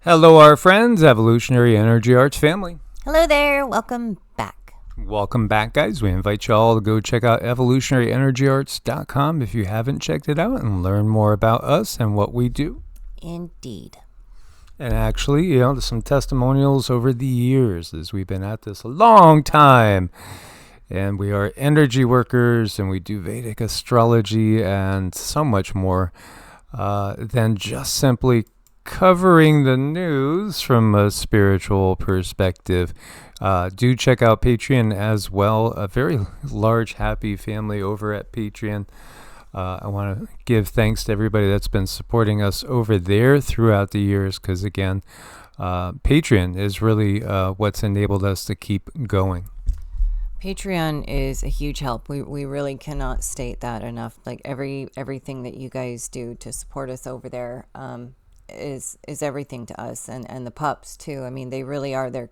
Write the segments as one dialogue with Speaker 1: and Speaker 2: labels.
Speaker 1: Hello, our friends, Evolutionary Energy Arts family.
Speaker 2: Hello there. Welcome back.
Speaker 1: Welcome back, guys. We invite you all to go check out evolutionaryenergyarts.com if you haven't checked it out and learn more about us and what we do.
Speaker 2: Indeed.
Speaker 1: And actually, there's some testimonials over the years as we've been at this a long time. And we are energy workers and we do Vedic astrology and so much more than just simply covering the news from a spiritual perspective. Do check out Patreon as well. A very large, happy family over at Patreon. I want to give thanks to everybody that's been supporting us over there throughout the years because, again, Patreon is really what's enabled us to keep going.
Speaker 2: Patreon is a huge help. We really cannot state that enough. Like everything that you guys do to support us over there is everything to us, and the pups too. I mean, they really are. They're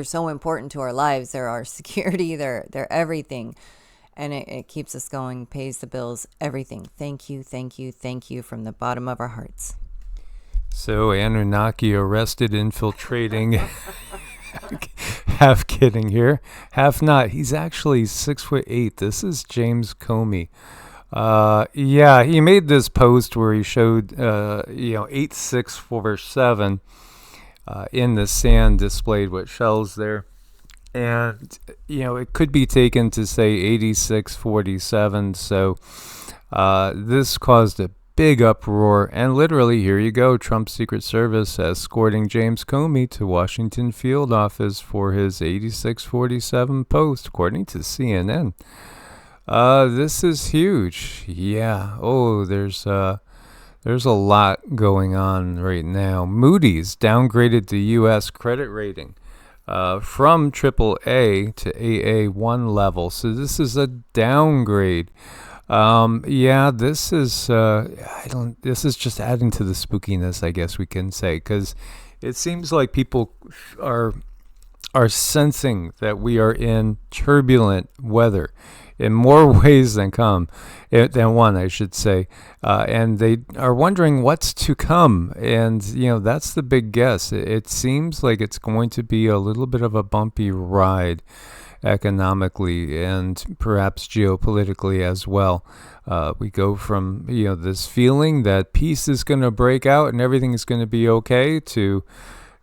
Speaker 2: so important to our lives. They're our security. They're everything, and it keeps us going, pays the bills, everything. Thank you from the bottom of our hearts.
Speaker 1: So Anunnaki arrested infiltrating. Half kidding here, half not. He's actually 6'8". This is James Comey. He made this post where he showed 8647 in the sand displayed with shells there, and it could be taken to say 8647. So this caused a big uproar, and literally, here you go, Trump's Secret Service escorting James Comey to Washington field office for his 8647 post, according to CNN. This is huge. Yeah. Oh, there's a lot going on right now. Moody's downgraded the U.S. credit rating from AAA to AA1 level. So this is a downgrade. This is this is just adding to the spookiness, I guess we can say, because it seems like people are sensing that we are in turbulent weather in more ways than one, I should say, and they are wondering what's to come, and that's the big guess. It seems like it's going to be a little bit of a bumpy ride economically and perhaps geopolitically as well. We go from this feeling that peace is going to break out and everything is going to be okay to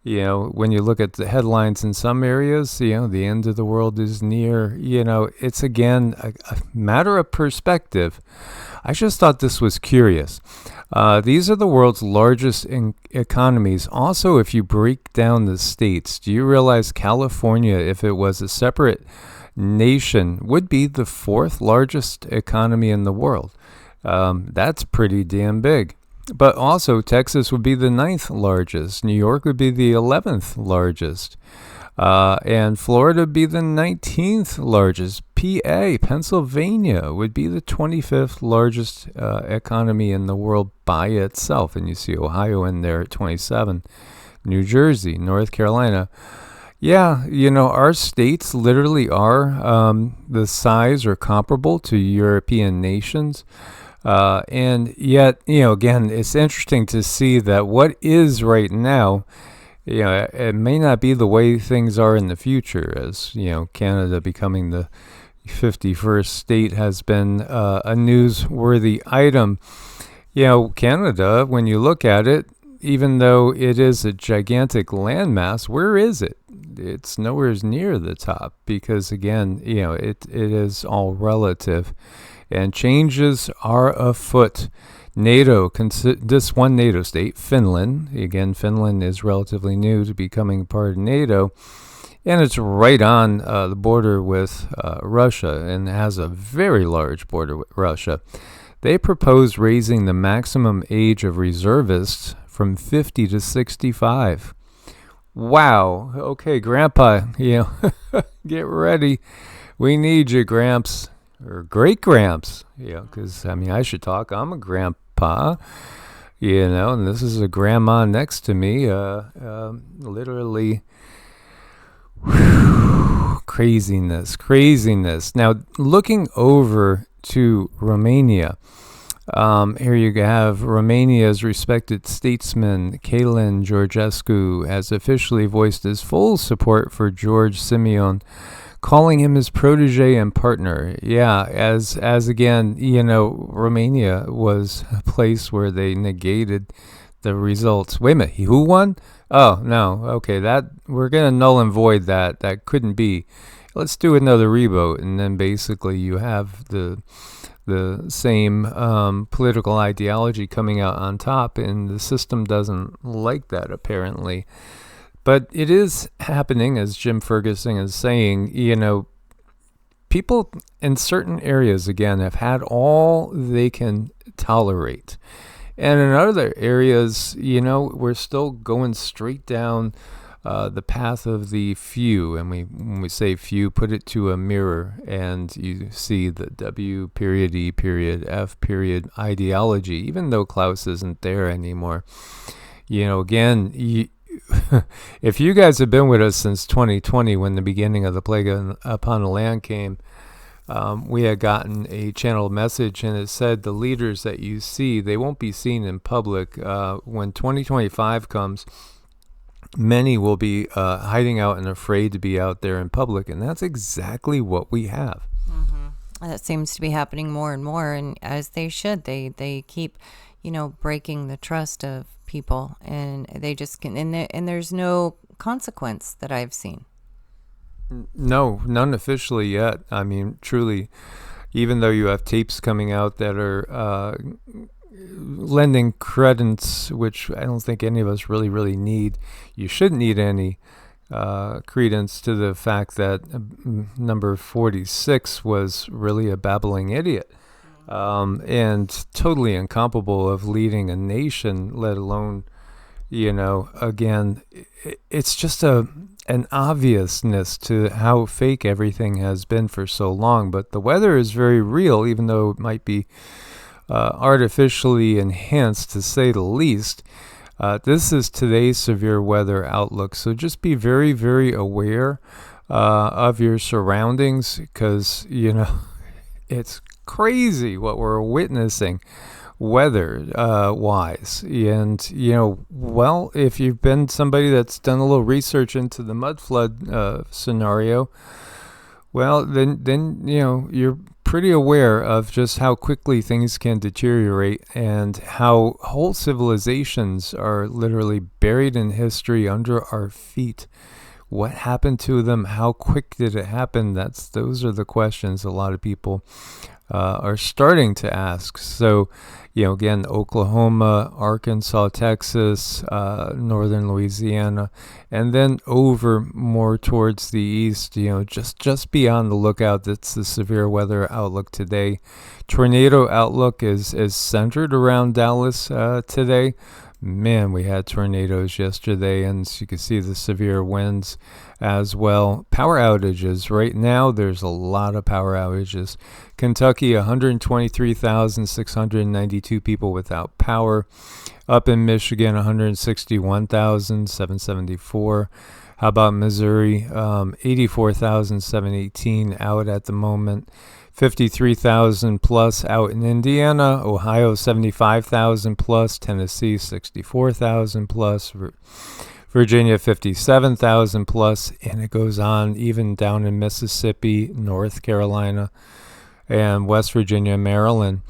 Speaker 1: when you look at the headlines in some areas, the end of the world is near. It's again a matter of perspective. I just thought this was curious. These are the world's largest economies. Also, if you break down the states, do you realize California, if it was a separate nation, would be the fourth largest economy in the world? That's pretty damn big. But also, Texas would be the 9th largest. New York would be the 11th largest. And Florida would be the 19th largest. PA, Pennsylvania, would be the 25th largest economy in the world by itself. And you see Ohio in there at 27. New Jersey, North Carolina. Yeah, our states literally are the size or comparable to European nations. And yet, again, it's interesting to see that what is right now, it may not be the way things are in the future, as, Canada becoming the 51st state has been a newsworthy item. Canada, when you look at it, even though it is a gigantic landmass, where is it? It's nowhere near the top because, again, it is all relative. And changes are afoot. NATO, this one NATO state, Finland, again, Finland is relatively new to becoming part of NATO, and it's right on the border with Russia and has a very large border with Russia. They proposed raising the maximum age of reservists from 50 to 65. Wow. Okay, Grandpa, get ready. We need you, Gramps. Or great Gramps, because, I should talk. I'm a grandpa, and this is a grandma next to me. Literally, craziness. Now, looking over to Romania, Here you have Romania's respected statesman, Călin Georgescu, has officially voiced his full support for George Simeon, calling him his protege and partner. Yeah, as again, Romania was a place where they negated the results. Wait a minute, who won? Oh, no, okay, that we're going to null and void that. That couldn't be. Let's do another revote, and then basically you have the same political ideology coming out on top, and the system doesn't like that, apparently. But it is happening, as Jim Ferguson is saying. People in certain areas, again, have had all they can tolerate. And in other areas, we're still going straight down the path of the few. And when we say few, put it to a mirror, and you see the W period, E period, F period ideology, even though Klaus isn't there anymore. Again, if you guys have been with us since 2020, when the beginning of the plague upon the land came, we had gotten a channeled message, and it said the leaders that you see, they won't be seen in public. When 2025 comes, many will be hiding out and afraid to be out there in public, and that's exactly what we have.
Speaker 2: Mm-hmm. That seems to be happening more and more, and as they should. They keep, breaking the trust of people, and they just can, and there's no consequence that I've seen.
Speaker 1: No, none officially yet. I mean, truly, even though you have tapes coming out that are lending credence, which I don't think any of us really need. You shouldn't need any credence to the fact that number 46 was really a babbling idiot, and totally incapable of leading a nation, let alone, again, it's just an obviousness to how fake everything has been for so long. But the weather is very real, even though it might be artificially enhanced, to say the least. This is today's severe weather outlook, so just be very, very aware of your surroundings, because it's crazy what we're witnessing weather wise. And if you've been somebody that's done a little research into the mud flood scenario, well, then you're pretty aware of just how quickly things can deteriorate, and how whole civilizations are literally buried in history under our feet. What happened to them? How quick did it happen? Those are the questions a lot of people are starting to ask. So, again, Oklahoma, Arkansas, Texas, northern Louisiana, and then over more towards the east, just be on the lookout. That's the severe weather outlook today. Tornado outlook is centered around Dallas today. Man, we had tornadoes yesterday, and you can see the severe winds as well. Power outages. Right now, there's a lot of power outages. Kentucky, 123,692 people without power. Up in Michigan, 161,774. How about Missouri? 84,718 out at the moment. 53,000 plus out in Indiana. Ohio, 75,000 plus. Tennessee, 64,000 plus. Virginia, 57,000 plus. And it goes on even down in Mississippi, North Carolina, and West Virginia, Maryland.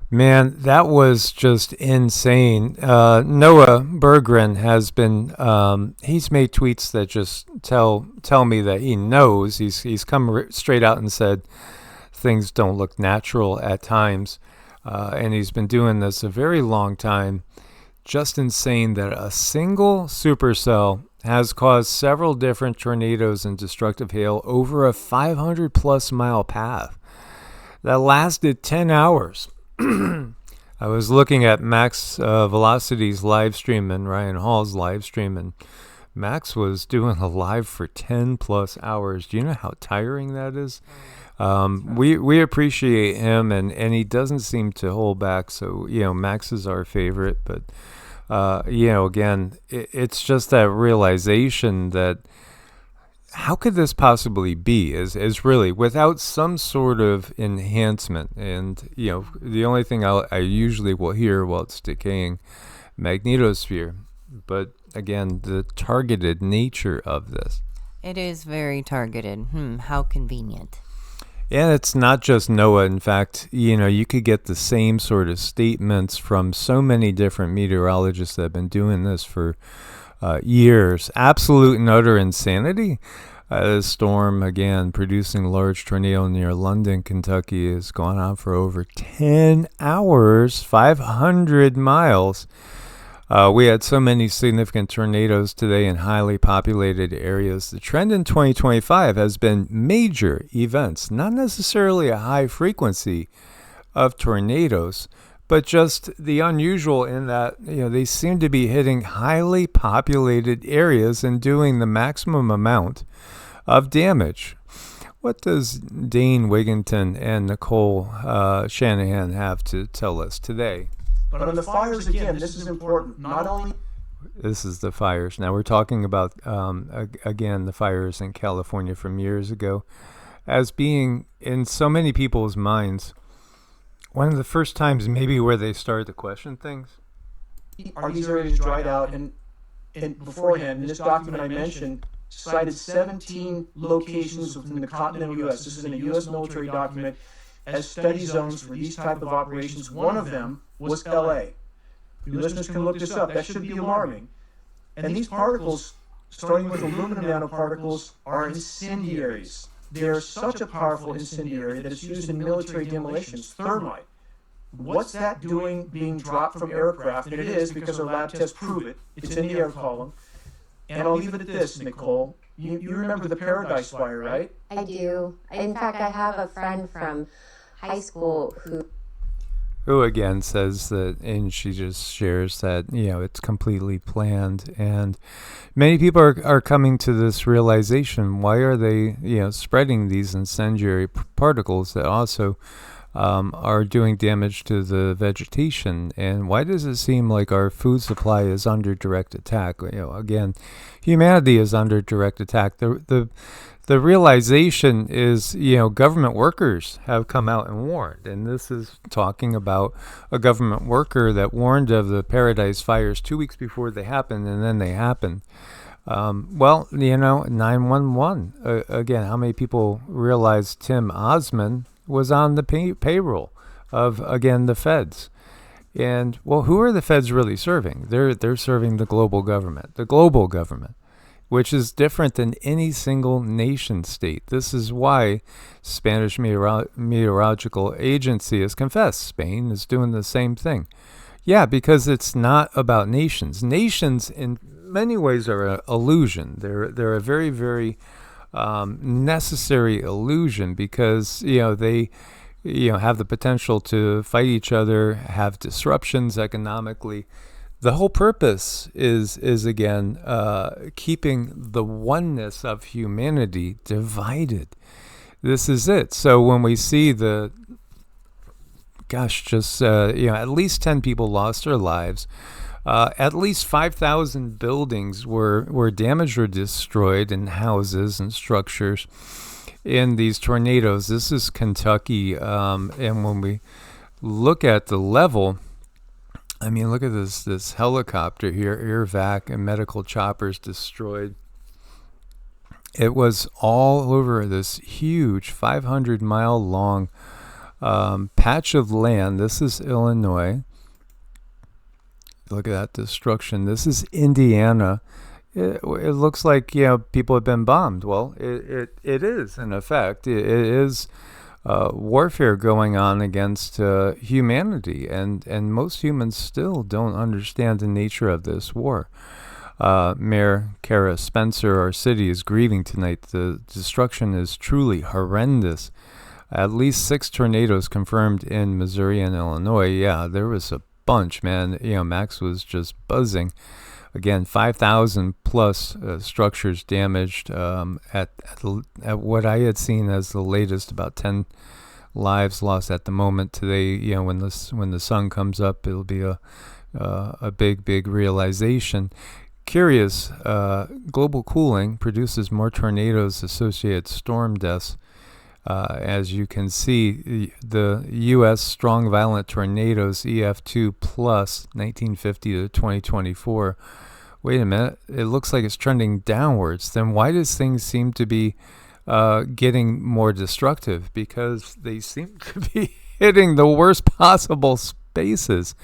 Speaker 1: Man, that was just insane. Noah Berggren has been, he's made tweets that just tell me that he knows. He's come straight out and said things don't look natural at times. And he's been doing this a very long time. Just insane that a single supercell has caused several different tornadoes and destructive hail over a 500 plus mile path that lasted 10 hours. I was looking at Max Velocity's live stream and Ryan Hall's live stream, and Max was doing a live for 10 plus hours. Do you know how tiring that is? We appreciate him, and he doesn't seem to hold back. So, Max is our favorite, but, again, it's just that realization that how could this possibly be? Is really without some sort of enhancement, and the only thing I usually will hear while it's decaying, magnetosphere, but again, the targeted nature of this.
Speaker 2: It is very targeted. How convenient.
Speaker 1: And it's not just NOAA. In fact, you could get the same sort of statements from so many different meteorologists that have been doing this for years. Absolute and utter insanity. This storm, again, producing a large tornado near London, Kentucky, has gone on for over 10 hours, 500 miles. We had so many significant tornadoes today in highly populated areas. The trend in 2025 has been major events, not necessarily a high frequency of tornadoes, but just the unusual in that they seem to be hitting highly populated areas and doing the maximum amount of damage. What does Dane Wigington and Nicole Shanahan have to tell us today?
Speaker 3: But on the fires, again, this is important. Not only...
Speaker 1: This is the fires. Now we're talking about, again, the fires in California from years ago as being, in so many people's minds, one of the first times maybe where they started to question things.
Speaker 3: Are these areas dried out? And beforehand, in this document I mentioned, cited 17 locations within the continental U.S. This is in a U.S. military document as study zones for these type of operations. One of them was L.A. Your listeners can look this up. That should be alarming. And these particles, starting with aluminum nanoparticles, are incendiaries. They are such a powerful incendiary that it's used in military demolitions, thermite. What's that doing being dropped from aircraft? And it is, because our lab tests prove it. It's in the air column. And I'll leave it at this, Nicole. You remember the Paradise Fire, right?
Speaker 4: I do. In fact, I have a friend from high school who
Speaker 1: again says that, and she just shares that it's completely planned, and many people are coming to this realization: why are they spreading these incendiary particles that also are doing damage to the vegetation? And why does it seem like our food supply is under direct attack? Again, humanity is under direct attack. The realization is, government workers have come out and warned. And this is talking about a government worker that warned of the Paradise Fires 2 weeks before they happened, and then they happened. 911. Again, how many people realize Tim Osman was on the payroll of, again, the feds? And, well, who are the feds really serving? They're serving the global government, which is different than any single nation state. This is why Spanish Meteorological Agency has confessed Spain is doing the same thing. Yeah, because it's not about nations. Nations, in many ways, are an illusion. They're a very, very necessary illusion because they have the potential to fight each other, have disruptions economically. The whole purpose is again keeping the oneness of humanity divided. This is it. So when we see at least 10 people lost their lives, at least 5,000 buildings were damaged or destroyed, in houses and structures in these tornadoes. This is Kentucky, and when we look at the level, I mean, look at this helicopter here, air-vac and medical choppers destroyed. It was all over this huge 500-mile-long patch of land. This is Illinois. Look at that destruction. This is Indiana. It looks like people have been bombed. Well, it is, in effect. It is warfare going on against humanity, and most humans still don't understand the nature of this war. Mayor Kara Spencer, our city, is grieving tonight. The destruction is truly horrendous. At least 6 tornadoes confirmed in Missouri and Illinois. Yeah, there was a bunch, man. Max was just buzzing. Again, 5,000 plus structures damaged. At what I had seen as the latest, about 10 lives lost at the moment. Today, when the sun comes up, it'll be a big realization. curious, global cooling produces more tornadoes, associated storm deaths. As you can see, the U.S. strong violent tornadoes EF2 plus 1950 to 2024. Wait a minute, it looks like it's trending downwards. Then why does things seem to be getting more destructive? Because they seem to be hitting the worst possible spaces.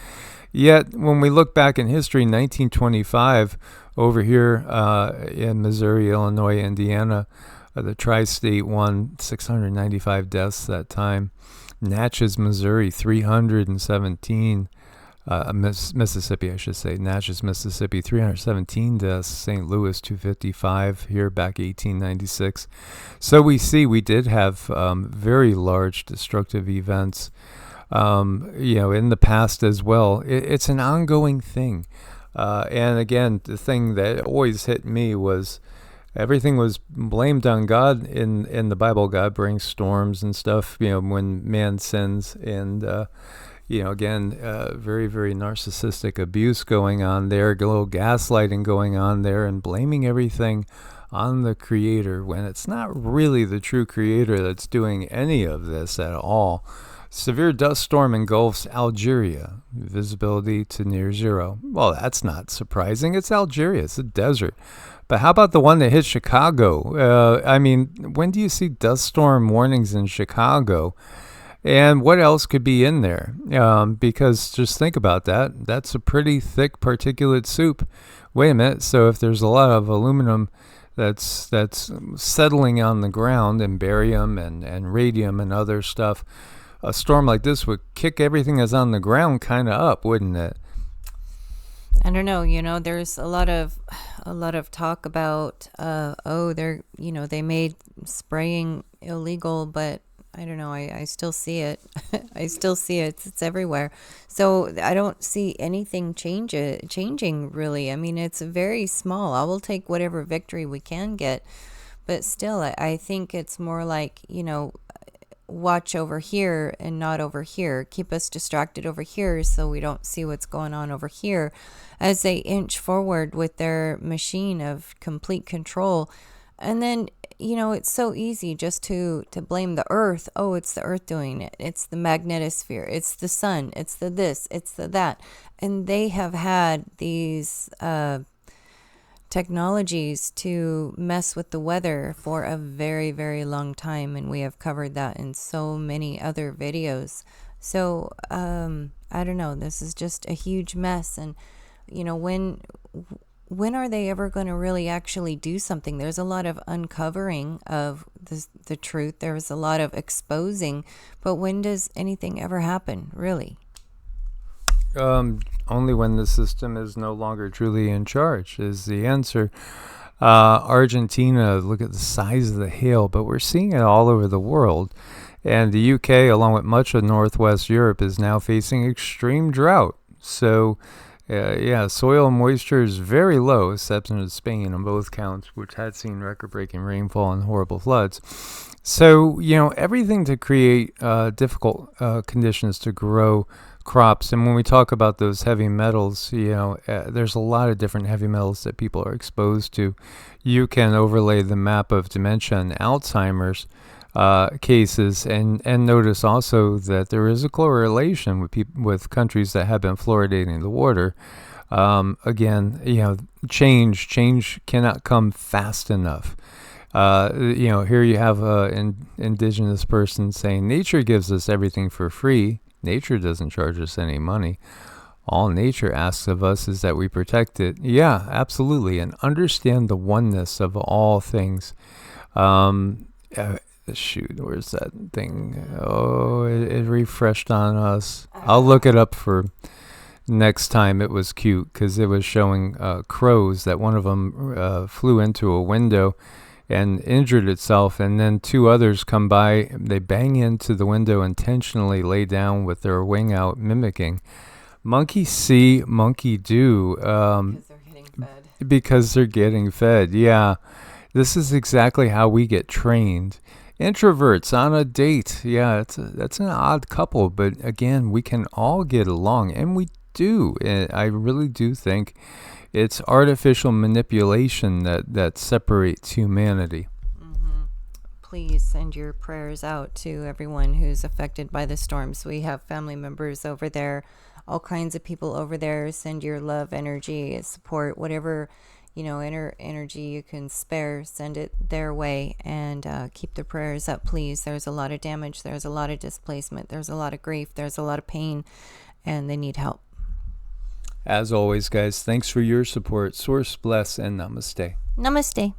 Speaker 1: Yet, when we look back in history, 1925, over here in Missouri, Illinois, Indiana, the tri-state won 695 deaths that time. Natchez, Missouri, 317. Mississippi, I should say. Natchez, Mississippi, 317 deaths. St. Louis, 255 here back 1896. So we see we did have very large destructive events, in the past as well. It's an ongoing thing. And again, the thing that always hit me was everything was blamed on God in the Bible. God brings storms and stuff, when man sins. And, again, very, very narcissistic abuse going on there, a little gaslighting going on there, and blaming everything on the Creator when it's not really the true Creator that's doing any of this at all. Severe dust storm engulfs Algeria, visibility to near zero. Well, that's not surprising. It's Algeria. It's a desert. But how about the one that hit Chicago? When do you see dust storm warnings in Chicago? And what else could be in there? Because just think about that. That's a pretty thick particulate soup. Wait a minute. So if there's a lot of aluminum that's settling on the ground, and barium and radium and other stuff, a storm like this would kick everything that's on the ground kind of up, wouldn't it?
Speaker 2: I don't know. There's a lot of talk about, they made spraying illegal, but I don't know. I still see it. I still see it. It's everywhere. So I don't see anything changing really. It's very small. I will take whatever victory we can get, but still, I think it's more like, watch over here and not over here. Keep us distracted over here so we don't see what's going on over here as they inch forward with their machine of complete control. And then, it's so easy just to blame the earth. Oh, it's the earth doing it. It's the magnetosphere. It's the sun. It's the this. It's the that. And they have had these technologies to mess with the weather for a very, very long time, and we have covered that in so many other videos. So I don't know, this is just a huge mess. And when are they ever going to really actually do something? There's a lot of uncovering of the truth. There's a lot of exposing, but when does anything ever happen, really?
Speaker 1: Only when the system is no longer truly in charge is the answer. Argentina, look at the size of the hail, but we're seeing it all over the world. And the UK, along with much of Northwest Europe, is now facing extreme drought. So, soil moisture is very low, except in Spain on both counts, which had seen record-breaking rainfall and horrible floods. So, everything to create difficult conditions to grow crops. And when we talk about those heavy metals, there's a lot of different heavy metals that people are exposed to. You can overlay the map of dementia and Alzheimer's cases and notice also that there is a correlation with countries that have been fluoridating the water. Again, change cannot come fast enough. Here you have an indigenous person saying nature gives us everything for free. Nature doesn't charge us any money. All nature asks of us is that we protect it. Yeah, absolutely. And understand the oneness of all things. Shoot, where's that thing? Oh, it refreshed on us. I'll look it up for next time. It was cute because it was showing crows that one of them flew into a window and injured itself, and then two others come by, they bang into the window, intentionally lay down with their wing out, mimicking. Monkey see, monkey do.
Speaker 2: Because they're getting fed.
Speaker 1: Because they're getting fed, yeah. This is exactly how we get trained. Introverts on a date, yeah, that's an odd couple, but again, we can all get along, and we do. I really do think it's artificial manipulation that separates humanity.
Speaker 2: Please send your prayers out to everyone who's affected by the storms. We have family members over there, all kinds of people over there. Send your love, energy, support, whatever, energy you can spare, send it their way, and keep the prayers up, please. There's a lot of damage, there's a lot of displacement, there's a lot of grief, there's a lot of pain, and they need help.
Speaker 1: As always, guys, thanks for your support. Source bless and namaste.
Speaker 2: Namaste.